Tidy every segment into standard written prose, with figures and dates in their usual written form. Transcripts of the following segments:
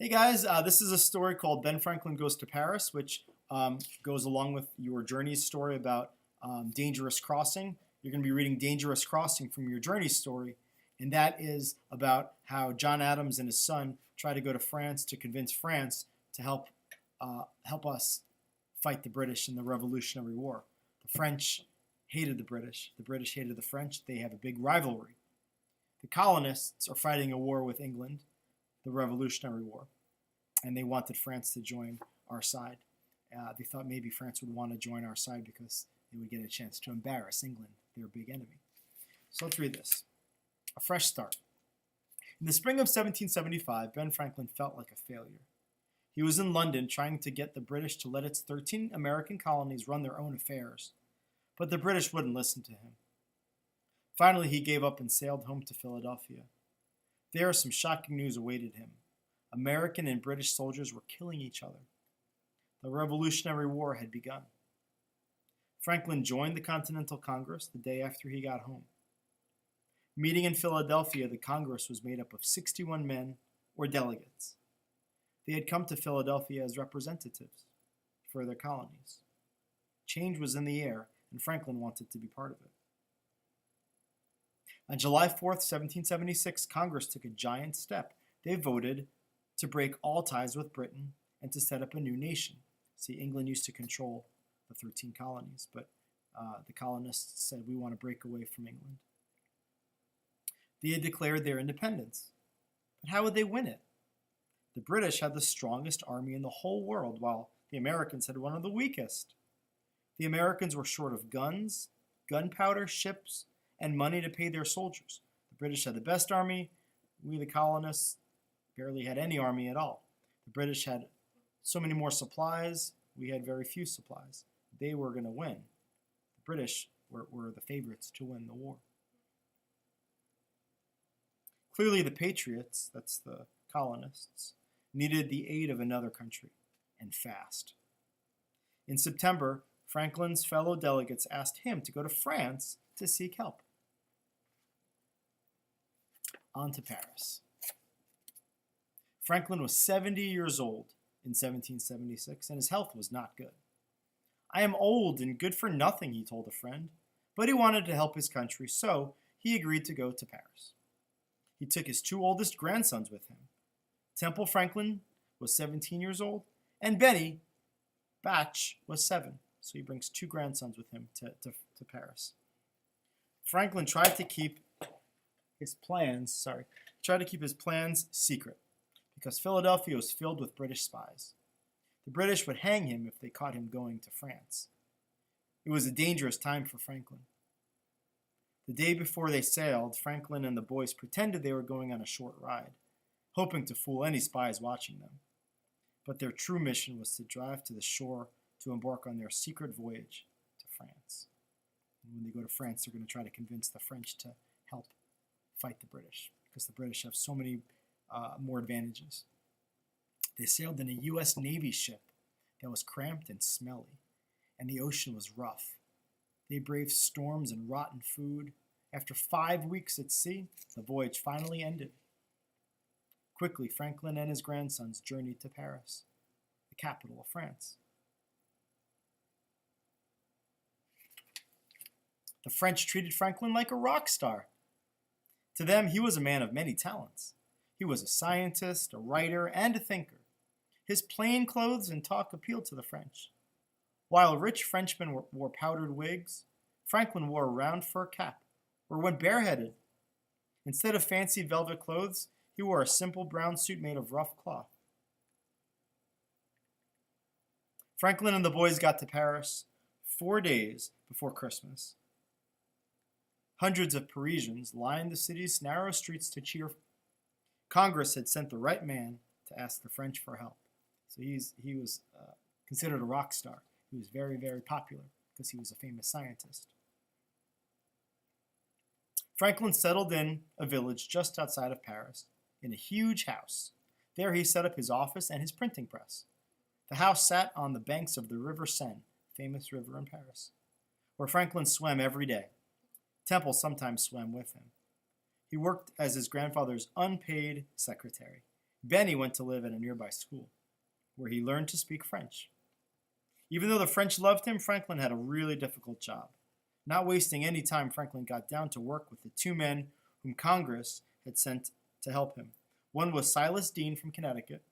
Hey guys, this is a story called Ben Franklin Goes to Paris, which goes along with your Journey's story about Dangerous Crossing. You're going to be reading Dangerous Crossing from your Journey story, and that is about how John Adams and his son try to go to France to convince France to help us fight the British in the Revolutionary War. The French hated the British hated the French. They have a big rivalry. The colonists are fighting a war with England, the Revolutionary War, and they wanted France to join our side. They thought maybe France would want to join our side because they would get a chance to embarrass England, their big enemy. So let's read this. A fresh start. In the spring of 1775, Ben Franklin felt like a failure. He was in London trying to get the British to let its 13 American colonies run their own affairs, but the British wouldn't listen to him. Finally, he gave up and sailed home to Philadelphia. There, some shocking news awaited him. American and British soldiers were killing each other. The Revolutionary War had begun. Franklin joined the Continental Congress the day after he got home. Meeting in Philadelphia, the Congress was made up of 61 men, or delegates. They had come to Philadelphia as representatives for their colonies. Change was in the air, and Franklin wanted to be part of it. On July 4th, 1776, Congress took a giant step. They voted to break all ties with Britain and to set up a new nation. See, England used to control the 13 colonies, but the colonists said, we want to break away from England. They had declared their independence. But how would they win it? The British had the strongest army in the whole world, while the Americans had one of the weakest. The Americans were short of guns, gunpowder, ships, and money to pay their soldiers. The British had the best army. We, the colonists, barely had any army at all. The British had so many more supplies. We had very few supplies. They were going to win. The British were the favorites to win the war. Clearly, the patriots, that's the colonists, needed the aid of another country, and fast. In September, Franklin's fellow delegates asked him to go to France to seek help. On to Paris. Franklin was 70 years old in 1776, and his health was not good. I am old and good for nothing, he told a friend, but he wanted to help his country, so he agreed to go to Paris. He took his two oldest grandsons with him. Temple Franklin was 17 years old, and Benny Batch was 7, so he brings two grandsons with him to Paris. Franklin tried to keep his plans secret because Philadelphia was filled with British spies. The British would hang him if they caught him going to France. It was a dangerous time for Franklin. The day before they sailed, Franklin and the boys pretended they were going on a short ride, hoping to fool any spies watching them. But their true mission was to drive to the shore to embark on their secret voyage to France. And when they go to France, they're going to try to convince the French to help fight the British, because the British have so many more advantages. They sailed in a U.S. Navy ship that was cramped and smelly, and the ocean was rough. They braved storms and rotten food. After 5 weeks at sea, the voyage finally ended. Quickly, Franklin and his grandsons journeyed to Paris, the capital of France. The French treated Franklin like a rock star. To them, he was a man of many talents. He was a scientist, a writer, and a thinker. His plain clothes and talk appealed to the French. While rich Frenchmen wore powdered wigs, Franklin wore a round fur cap or went bareheaded. Instead of fancy velvet clothes, he wore a simple brown suit made of rough cloth. Franklin and the boys got to Paris 4 days before Christmas. Hundreds of Parisians lined the city's narrow streets to cheer. Congress had sent the right man to ask the French for help. So he was considered a rock star. He was very, very popular because he was a famous scientist. Franklin settled in a village just outside of Paris in a huge house. There he set up his office and his printing press. The house sat on the banks of the River Seine, famous river in Paris, where Franklin swam every day. Temple sometimes swam with him. He worked as his grandfather's unpaid secretary. Benny went to live at a nearby school, where he learned to speak French. Even though the French loved him, Franklin had a really difficult job. Not wasting any time, Franklin got down to work with the two men whom Congress had sent to help him. One was Silas Deane from Connecticut.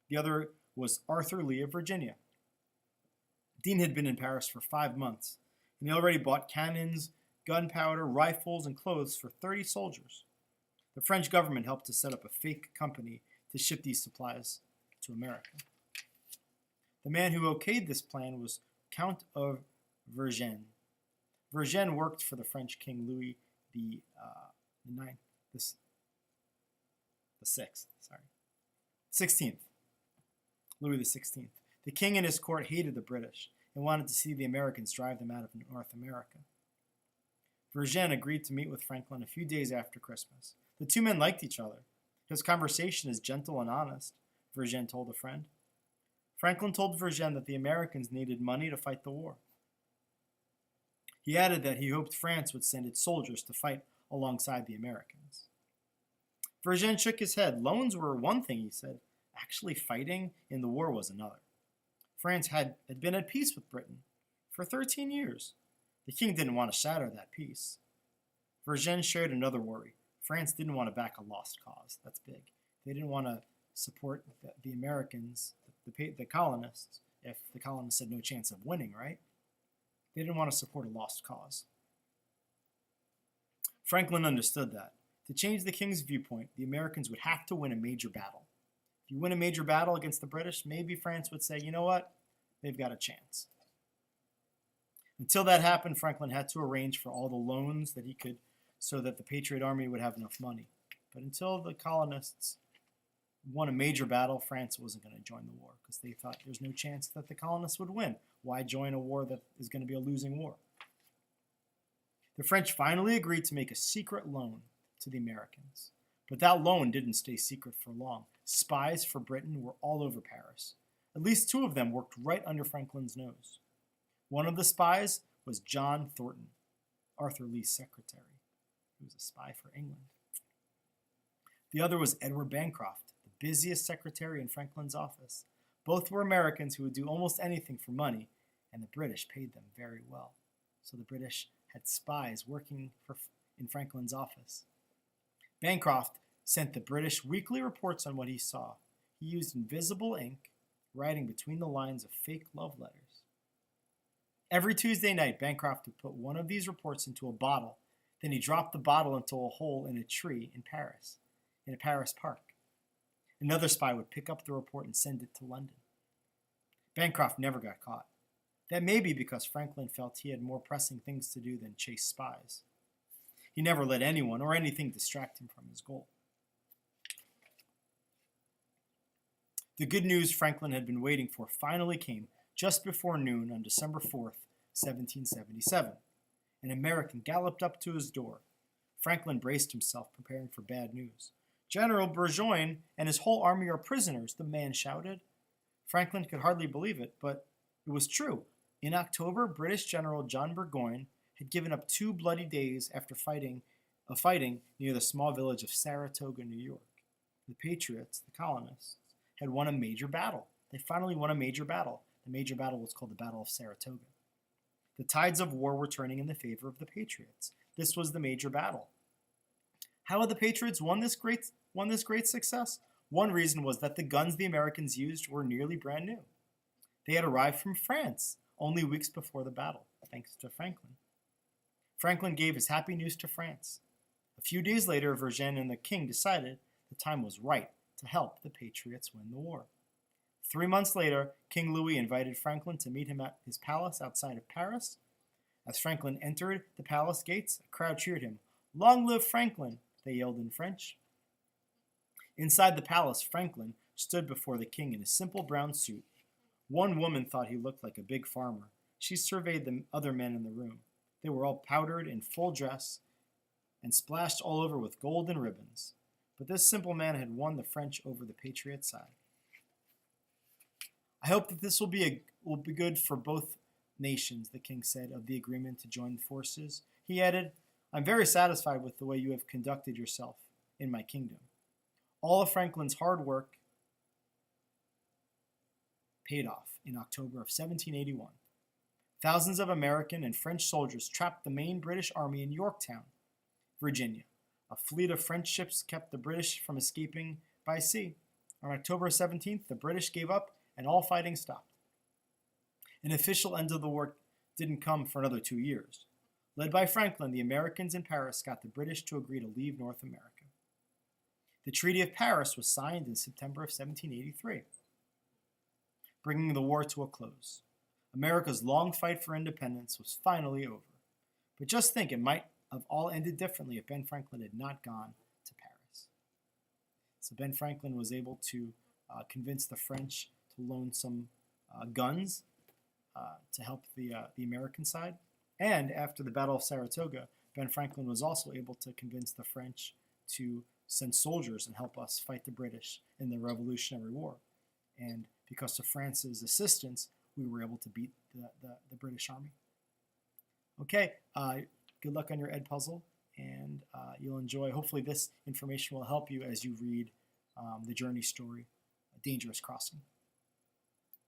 The other was Arthur Lee of Virginia. Deane had been in Paris for 5 months, and he already bought cannons, gunpowder, rifles, and clothes for 30 soldiers. The French government helped to set up a fake company to ship these supplies to America. The man who okayed this plan was Count of Vergennes. Vergennes worked for the French King Louis the XVI. Louis XVI. The king and his court hated the British and wanted to see the Americans drive them out of North America. Vergennes agreed to meet with Franklin a few days after Christmas. The two men liked each other. His conversation is gentle and honest, Vergennes told a friend. Franklin told Vergennes that the Americans needed money to fight the war. He added that he hoped France would send its soldiers to fight alongside the Americans. Vergennes shook his head. Loans were one thing, he said. Actually fighting in the war was another. France had been at peace with Britain for 13 years. The king didn't want to shatter that peace. Vergennes shared another worry. France didn't want to back a lost cause. That's big. They didn't want to support the Americans, the colonists, if the colonists had no chance of winning, right? They didn't want to support a lost cause. Franklin understood that. To change the king's viewpoint, the Americans would have to win a major battle. If you win a major battle against the British, maybe France would say, you know what? They've got a chance. Until that happened, Franklin had to arrange for all the loans that he could so that the Patriot Army would have enough money. But until the colonists won a major battle, France wasn't going to join the war because they thought there's no chance that the colonists would win. Why join a war that is going to be a losing war? The French finally agreed to make a secret loan to the Americans. But that loan didn't stay secret for long. Spies for Britain were all over Paris. At least 2 of them worked right under Franklin's nose. One of the spies was John Thornton, Arthur Lee's secretary. He was a spy for England. The other was Edward Bancroft, the busiest secretary in Franklin's office. Both were Americans who would do almost anything for money, and the British paid them very well. So the British had spies working in Franklin's office. Bancroft sent the British weekly reports on what he saw. He used invisible ink, writing between the lines of fake love letters. Every Tuesday night, Bancroft would put one of these reports into a bottle. Then he dropped the bottle into a hole in a tree in Paris, in a Paris park. Another spy would pick up the report and send it to London. Bancroft never got caught. That may be because Franklin felt he had more pressing things to do than chase spies. He never let anyone or anything distract him from his goal. The good news Franklin had been waiting for finally came just before noon on December 4th, 1777. An American galloped up to his door. Franklin braced himself, preparing for bad news. General Burgoyne and his whole army are prisoners, the man shouted. Franklin could hardly believe it, but it was true. In October, British General John Burgoyne had given up 2 bloody days after fighting near the small village of Saratoga, New York. The Patriots, the colonists, had won a major battle. They finally won a major battle. The major battle was called the Battle of Saratoga. The tides of war were turning in the favor of the Patriots. This was the major battle. How had the Patriots won this great success? One reason was that the guns the Americans used were nearly brand new. They had arrived from France only weeks before the battle, thanks to Franklin. Franklin gave his happy news to France. A few days later, Vergennes and the king decided the time was right to help the Patriots win the war. 3 months later, King Louis invited Franklin to meet him at his palace outside of Paris. As Franklin entered the palace gates, a crowd cheered him. "Long live Franklin," they yelled in French. Inside the palace, Franklin stood before the king in a simple brown suit. One woman thought he looked like a big farmer. She surveyed the other men in the room. They were all powdered in full dress and splashed all over with gold and ribbons. But this simple man had won the French over the Patriot side. "I hope that this will be good for both nations," the king said of the agreement to join the forces. He added, "I'm very satisfied with the way you have conducted yourself in my kingdom. All of Franklin's hard work paid off in October of 1781. Thousands of American and French soldiers trapped the main British army in Yorktown, Virginia. A fleet of French ships kept the British from escaping by sea. On October 17th, the British gave up and all fighting stopped. An official end of the war didn't come for another 2 years. Led by Franklin, the Americans in Paris got the British to agree to leave North America. The Treaty of Paris was signed in September of 1783, bringing the war to a close. America's long fight for independence was finally over. But just think, it might have all ended differently if Ben Franklin had not gone to Paris. So Ben Franklin was able to convince the French to loan some guns to help the American side. And after the Battle of Saratoga, Ben Franklin was also able to convince the French to send soldiers and help us fight the British in the Revolutionary War. And because of France's assistance, we were able to beat the British Army. Okay, good luck on your Ed puzzle, and you'll enjoy. Hopefully this information will help you as you read the journey story, A Dangerous Crossing.